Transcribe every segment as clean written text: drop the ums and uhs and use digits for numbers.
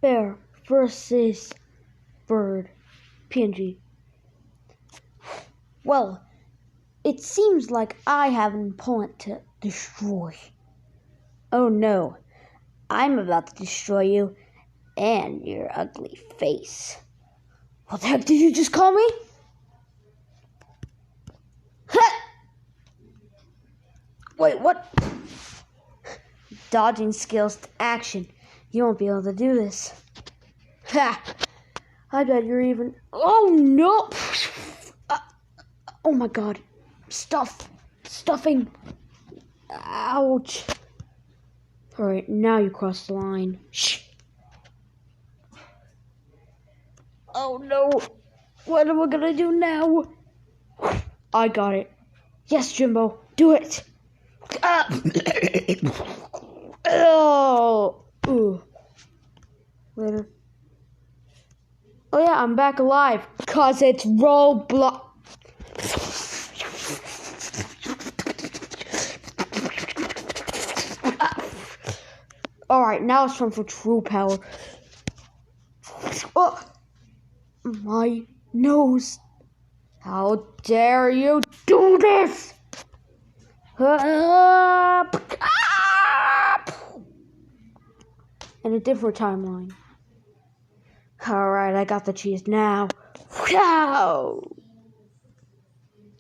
bear versus bird.png. Well, it seems like I have an opponent to destroy. Oh no, I'm about to destroy you and your ugly face. What the heck did you just call me? Ha! Wait, what? Dodging skills to action. You won't be able to do this. Ha! I bet you're even... Oh no! Oh my god. Stuffing. Ouch. Alright, now you cross the line. Shh. Oh no. What am I gonna do now? I got it. Yes, Jimbo. Do it. Oh. Ooh. Later. Oh yeah, I'm back alive. Cause it's Roblox. Alright, now it's time for true power. Oh, my nose. How dare you do this? In a different timeline. Alright, I got the cheese now.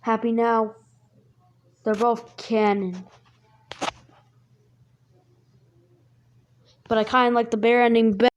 Happy now? They're both canon. But I kind of like the bear ending better.